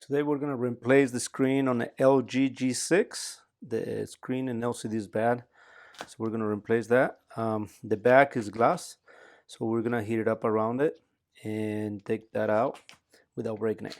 Today we're going to replace the screen on the LG G6. The screen in LCD is bad, so we're going to replace that. The back is glass, so we're going to heat it up around it and take that out without breaking it.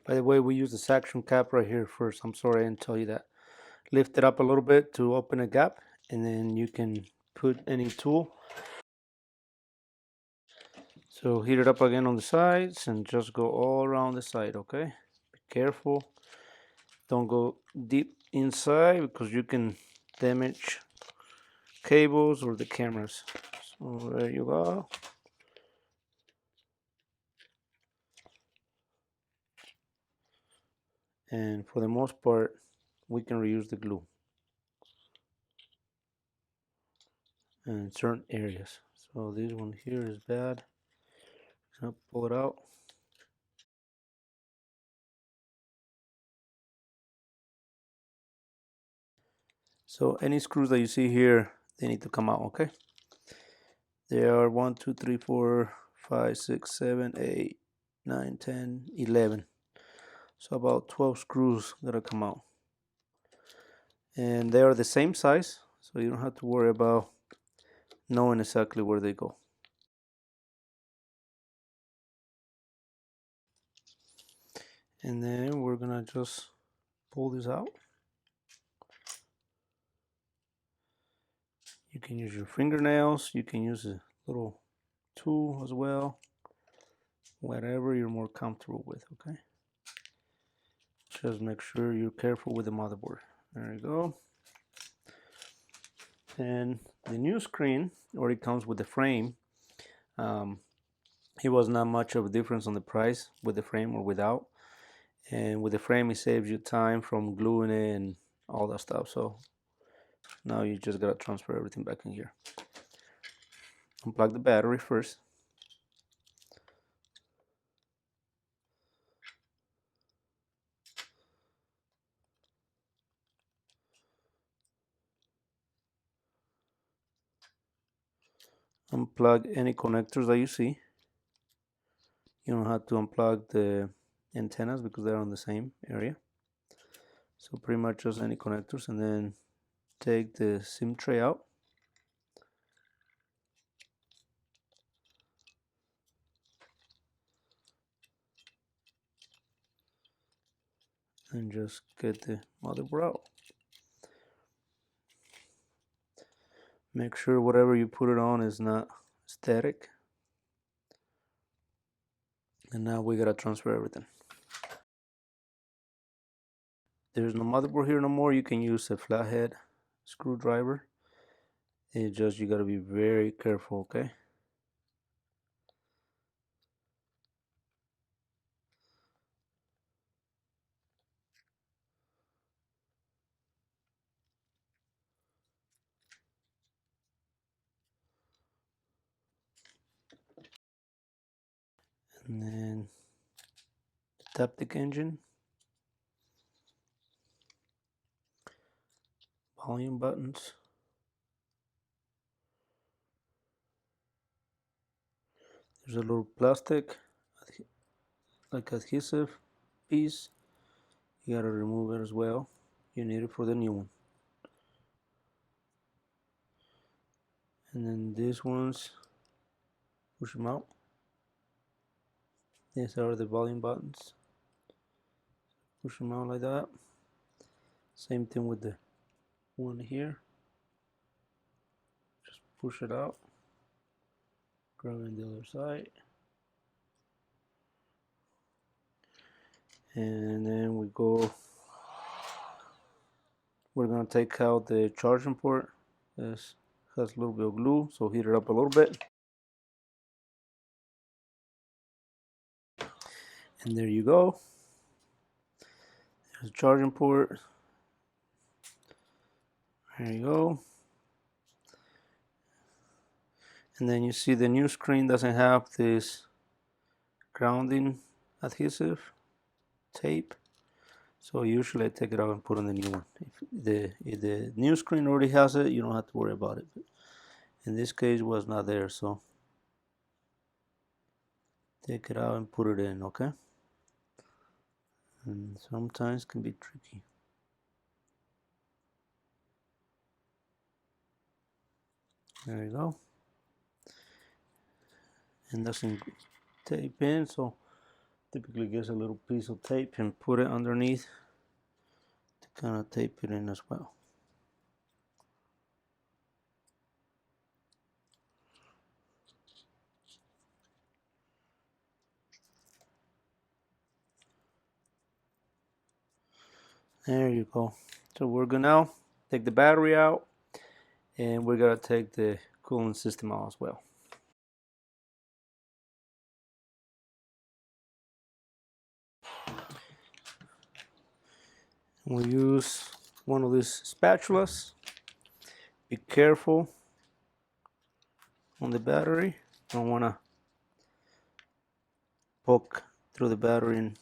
By the way, we use the suction cap right here first. I'm sorry I didn't tell you that. Lift it up a little bit to open a gap, and then you can put any tool. So heat it up again on the sides and just go all around the side, okay? Be careful. Don't go deep inside because you can damage cables or the cameras. So there you go. And for the most part, we can reuse the glue in certain areas. So this one here is bad. I'll pull it out. So any screws that you see here, they need to come out, okay? There are 1, 2, 3, 4, 5, 6, 7, 8, 9, 10, 11. So about 12 screws gotta come out. And they are the same size, so you don't have to worry about knowing exactly where they go. And then we're gonna just pull this out. You can use your fingernails, you can use a little tool as well, whatever you're more comfortable with, okay? Just make sure you're careful with the motherboard. There you go. And the new screen already comes with the frame. It was not much of a difference on the price with the frame or without. And with the frame, it saves you time from gluing it and all that stuff. So now you just gotta transfer everything back in here. Unplug the battery first. Unplug any connectors that you see. You don't have to unplug the antennas because they're on the same area. So pretty much just any connectors, and then take the SIM tray out. And just get the motherboard out. Make sure whatever you put it on is not static. And now we gotta transfer everything. There's no motherboard here no more. You can use a flathead screwdriver. It's just you gotta be very careful, okay? And then the Taptic engine, volume buttons. There's a little plastic, like adhesive piece. You gotta remove it as well. You need it for the new one. And then these ones, push them out. These are the volume buttons. Push them out like that. Same thing with the one here. Just push it out. Grab it on the other side. And then we're gonna take out the charging port. This has a little bit of glue, so heat it up a little bit. And there you go. There's a charging port. There you go. And then you see the new screen doesn't have this grounding adhesive tape. So usually I take it out and put on the new one. If the new screen already has it, you don't have to worry about it. But in this case, it was not there, so take it out and put it in, okay? And sometimes can be tricky. There you go. And doesn't tape in, so typically gets a little piece of tape and put it underneath to kind of tape it in as well. There you go. So we're gonna now take the battery out, and we're gonna take the cooling system out as well. We'll use one of these spatulas. Be careful on the battery. Don't want to poke through the battery and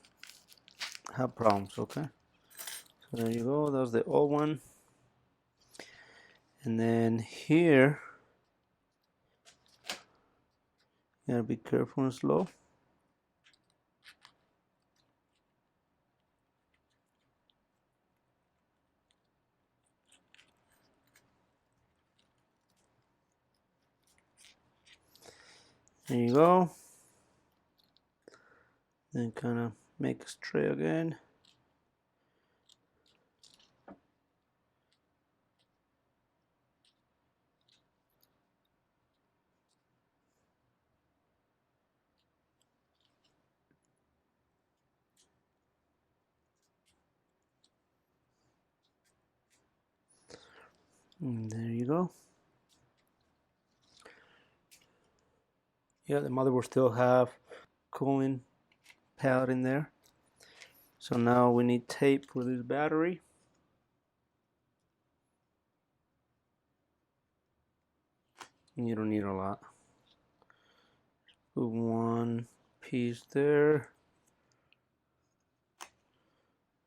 have problems, okay? So there you go, that's the old one. And then here, you gotta be careful and slow. There you go. Then kind of make it straight again. And there you go. Yeah, the motherboard still have cooling pad in there. So now we need tape for this battery. You don't need a lot. Put one piece there.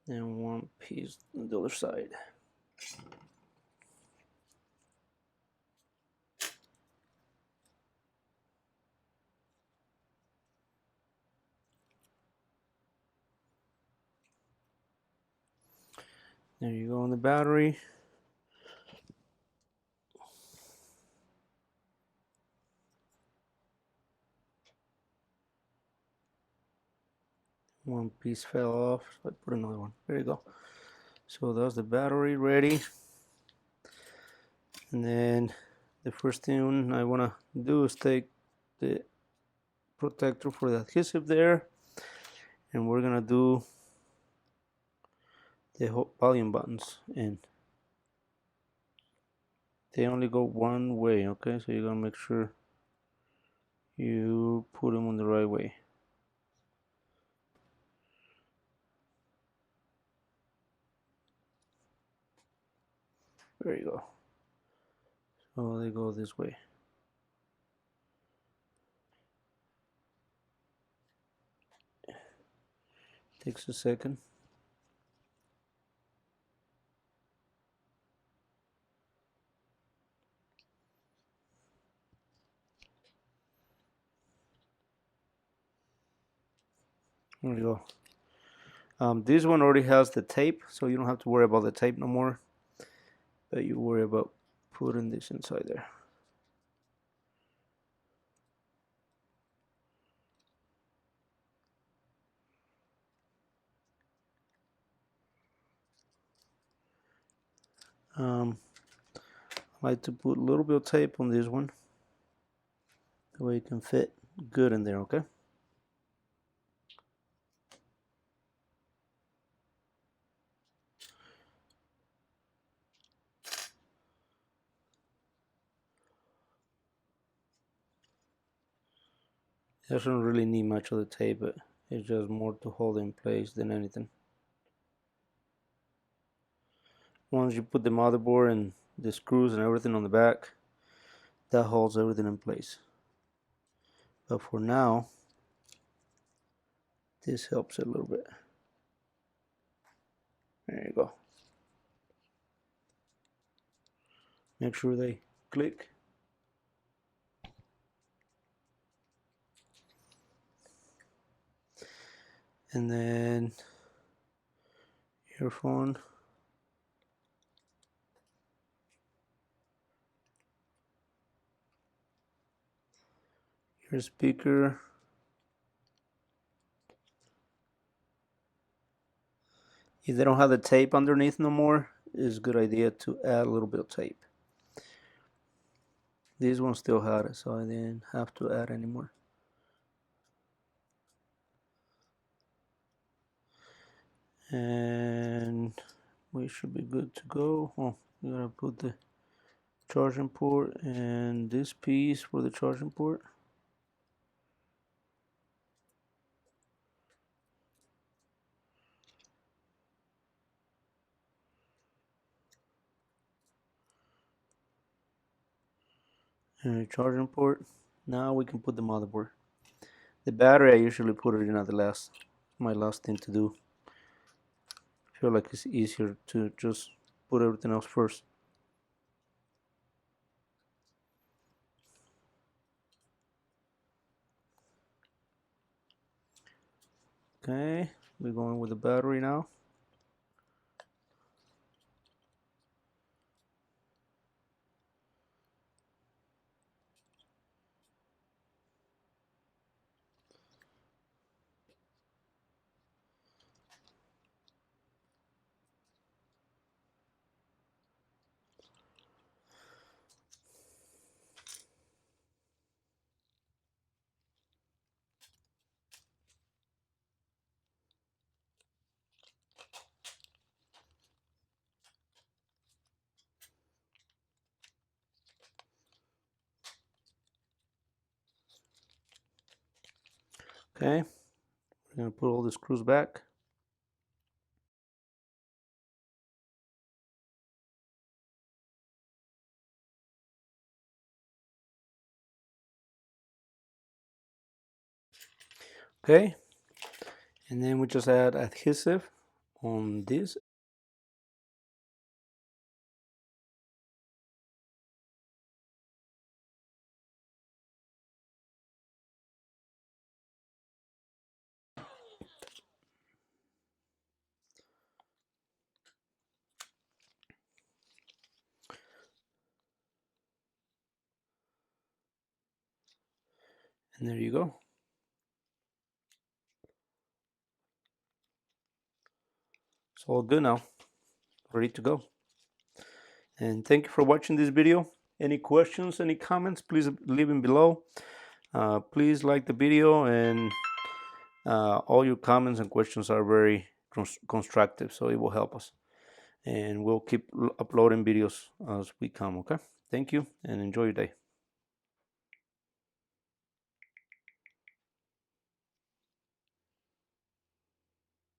And one piece on the other side. There you go on the battery. One piece fell off, so I put another one. There you go. So that's the battery ready. And then the first thing I want to do is take the protector for the adhesive there, and we're gonna do the volume buttons, and they only go one way, okay? So you gotta make sure you put them on the right way. There you go. So they go this way. Takes a second. There you go. This one already has the tape, so you don't have to worry about the tape no more. But you worry about putting this inside there. I like to put a little bit of tape on this one. That way it can fit good in there, okay? It doesn't really need much of the tape, but it's just more to hold it in place than anything. once you put the motherboard and the screws and everything on the back, that holds everything in place. But for now, this helps a little bit. There you go. Make sure they click. And then earphone. Your speaker. If they don't have the tape underneath no more, it's a good idea to add a little bit of tape. This one still had it, so I didn't have to add anymore. And we should be good to go. Oh, we gotta put the charging port and this piece for the charging port. And the charging port. Now we can put the motherboard. The battery, I usually put it in at the last, my last thing to do. I feel like it's easier to just put everything else first. Okay, we're going with the battery now. Okay, we're gonna put all the screws back. Okay, and then we just add adhesive on this. And there you go. It's all good now. Ready to go. And thank you for watching this video. Any questions, any comments, please leave them below. Please like the video, and all your comments and questions are very constructive, so it will help us. And we'll keep uploading videos as we come, okay? Thank you, and enjoy your day.